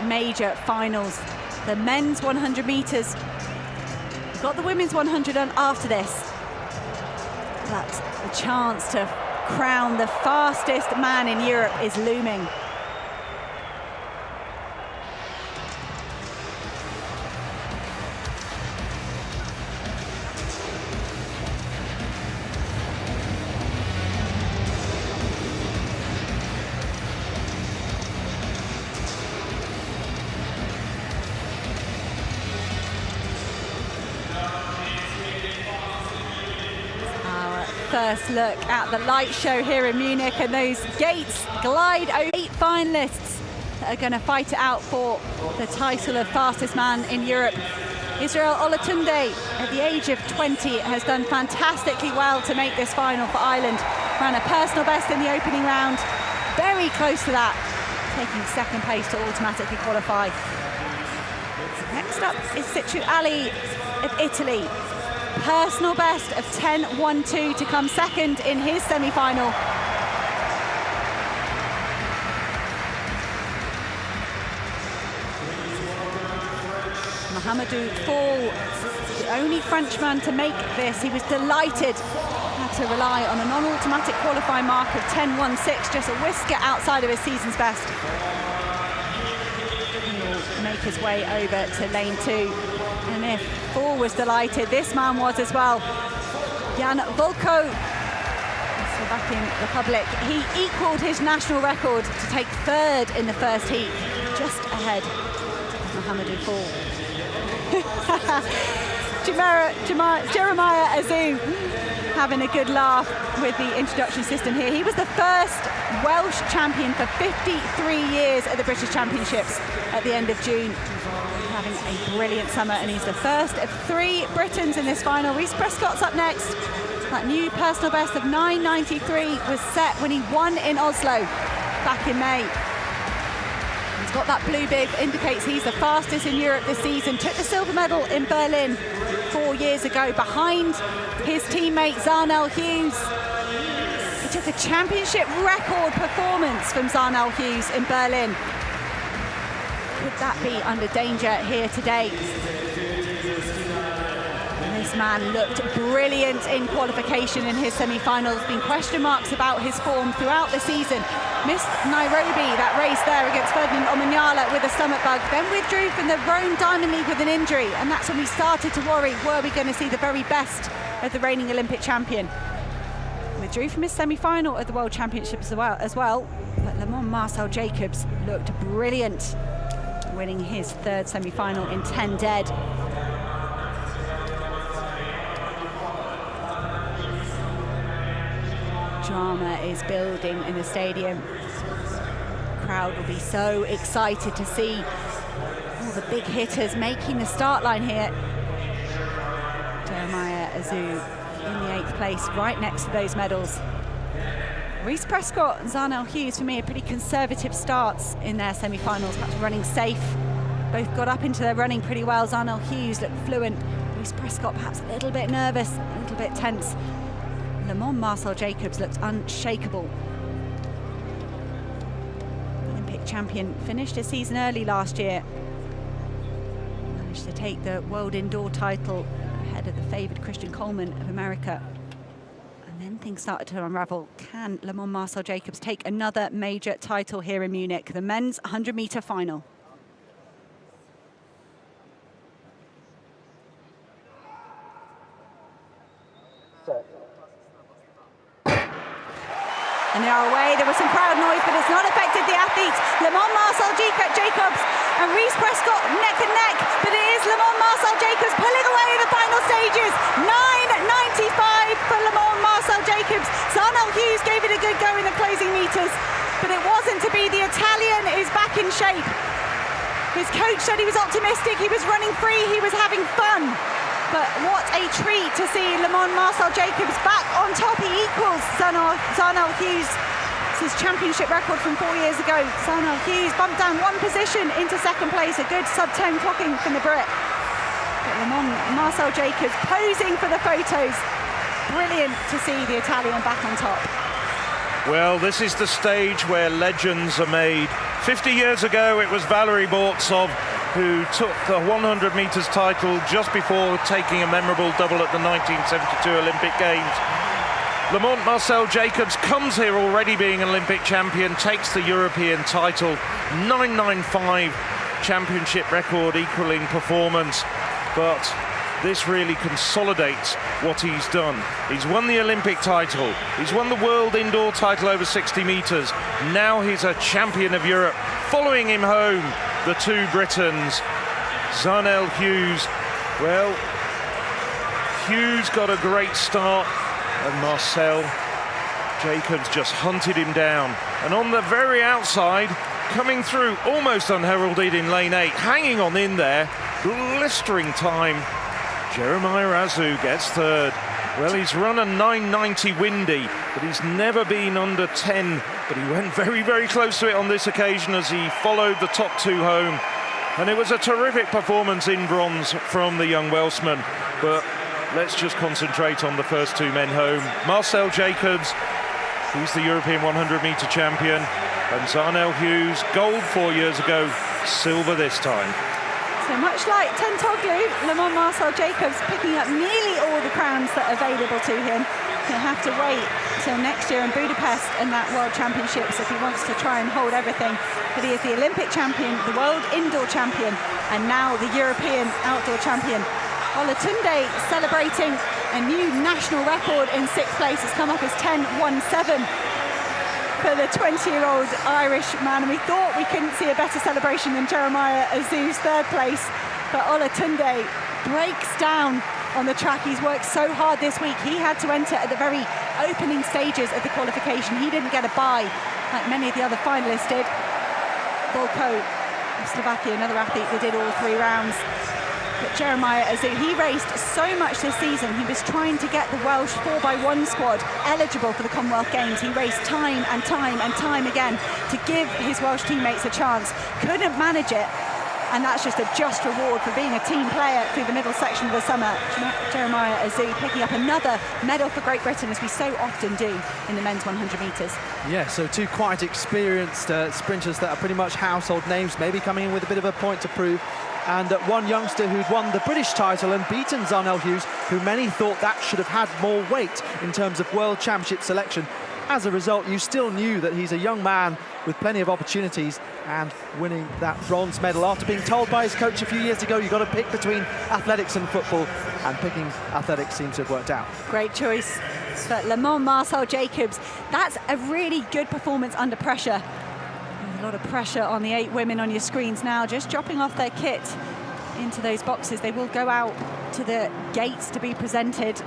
major finals. The men's 100 meters. We've got the women's 100 on after this. But the chance to crown the fastest man in Europe is looming. First look at the light show here in Munich, and those gates glide over 8 finalists that are going to fight it out for the title of fastest man in Europe. Israel Olatunde, at the age of 20, has done fantastically well to make this final for Ireland. Ran a personal best in the opening round, very close to that, taking second place to automatically qualify. Next up is Situ Ali of Italy. Personal best of 10.12 to come second in his semi-final. Mohamedou Fall, the only Frenchman to make this. He was delighted. Had to rely on a non-automatic qualifying mark of 10.16, just a whisker outside of his season's best. He'll make his way over to lane 2. And if Fall was delighted, this man was as well. Jan Volko, Slovakian Republic, he equalled his national record to take third in the first heat, just ahead of Mohamedou Fall. Jeremiah Azu having a good laugh with the introduction system here. He was the first Welsh champion for 53 years at the British Championships at the end of June. Having a brilliant summer, and he's the first of 3 Britons in this final. Rhys Prescott's up next. That new personal best of 9.93 was set when he won in Oslo back in May. He's got that blue bib, indicates he's the fastest in Europe this season. Took the silver medal in Berlin 4 years ago behind his teammate Zarnell Hughes. He took a championship record performance from Zarnell Hughes in Berlin. Could that be under danger here today? This man looked brilliant in qualification in his semi-finals. Been question marks about his form throughout the season. Missed Nairobi, that race there against Ferdinand Omanyala with a stomach bug, then withdrew from the Rome Diamond League with an injury, and that's when we started to worry, were we going to see the very best of the reigning Olympic champion? Withdrew from his semi-final at the World Championships as well, but Le Mans Marcel Jacobs looked brilliant, winning his third semi-final in 10 dead. Drama is building in the stadium. The crowd will be so excited to see all the big hitters making the start line here. Jeremiah Azu in the 8th place, right next to those medals. Rhys Prescott and Zarnell Hughes, for me, are pretty conservative starts in their semi-finals, perhaps running safe. Both got up into their running pretty well. Zarnell Hughes looked fluent. Rhys Prescott perhaps a little bit nervous, a little bit tense. Le Mans Marcel Jacobs looked unshakable. Olympic champion finished his season early last year. Managed to take the world indoor title ahead of the favoured Christian Coleman of America. And then things started to unravel. Can Le Mans Marcel Jacobs take another major title here in Munich? The men's 100-metre final. And they are away. There was some crowd noise, but it's not affected the athletes. Le Mans Marcel Jacobs and Rhys Prescott neck and neck, but it is Le Mans Marcel Jacobs pulling away in the final stages. 9.95 for Le Mans Marcel Jacobs. Zarnell Hughes gave it a good go in the closing meters, but it wasn't to be. The Italian is back in shape. His coach said he was optimistic, he was running free, he was having fun. But what a treat to see Le Mans Marcel Jacobs back on top. He equals Zarnell Hughes. It's his championship record from 4 years ago. Zarnell Hughes bumped down 1 position into second place. A good sub-10 clocking from the Brit. But Le Mans Marcel Jacobs posing for the photos. Brilliant to see the Italian back on top. Well, this is the stage where legends are made. 50 years ago, it was Valerie Bortsov who took the 100 metres title just before taking a memorable double at the 1972 Olympic Games. Lamont Marcel Jacobs comes here already being an Olympic champion, takes the European title, 995 championship record equaling performance, but this really consolidates what he's done. He's won the Olympic title, he's won the world indoor title over 60 metres, now he's a champion of Europe. Following him home, the two Britons, Zarnell Hughes. Well, Hughes got a great start, and Marcel Jacobs just hunted him down. And on the very outside, coming through almost unheralded in lane 8, hanging on in there, blistering time, Jeremiah Azu gets third. Well, he's run a 990 windy, but he's never been under 10, but he went very, very close to it on this occasion as he followed the top two home. And it was a terrific performance in bronze from the young Welshman, but let's just concentrate on the first two men home. Marcel Jacobs, he's the European 100-metre champion, and Zarnell Hughes, gold 4 years ago, silver this time. So much like Tentoglu, Lamont Marcel Jacobs picking up nearly all the crowns that are available to him. He'll have to wait till next year in Budapest and that World Championships if he wants to try and hold everything. But he is the Olympic champion, the world indoor champion, and now the European outdoor champion. Olatunde celebrating a new national record in 6th place. Has come up as 10.17 for the 20-year-old Irish man. And we thought we couldn't see a better celebration than Jeremiah Azu's 3rd place. But Olatunde breaks down on the track. He's worked so hard this week. He had to enter at the very opening stages of the qualification. He didn't get a bye like many of the other finalists did. Volko of Slovakia, another athlete that did all 3 rounds. But Jeremiah Azu, he raced so much this season. He was trying to get the Welsh 4x1 squad eligible for the Commonwealth Games. He raced time and time and time again to give his Welsh teammates a chance. Couldn't manage it. And that's just a just reward for being a team player through the middle section of the summer. Jeremiah Azu picking up another medal for Great Britain, as we so often do in the men's 100 metres. Yeah, so two quite experienced sprinters that are pretty much household names, maybe coming in with a bit of a point to prove. And one youngster who'd won the British title and beaten Zarnell Hughes, who many thought that should have had more weight in terms of World Championship selection. As a result, you still knew that he's a young man with plenty of opportunities, and winning that bronze medal after being told by his coach a few years ago, you've got to pick between athletics and football, and picking athletics seems to have worked out. Great choice. But Lamont Marcel Jacobs, that's a really good performance under pressure. A lot of pressure on the 8 women on your screens now, just dropping off their kit into those boxes. They will go out to the gates to be presented.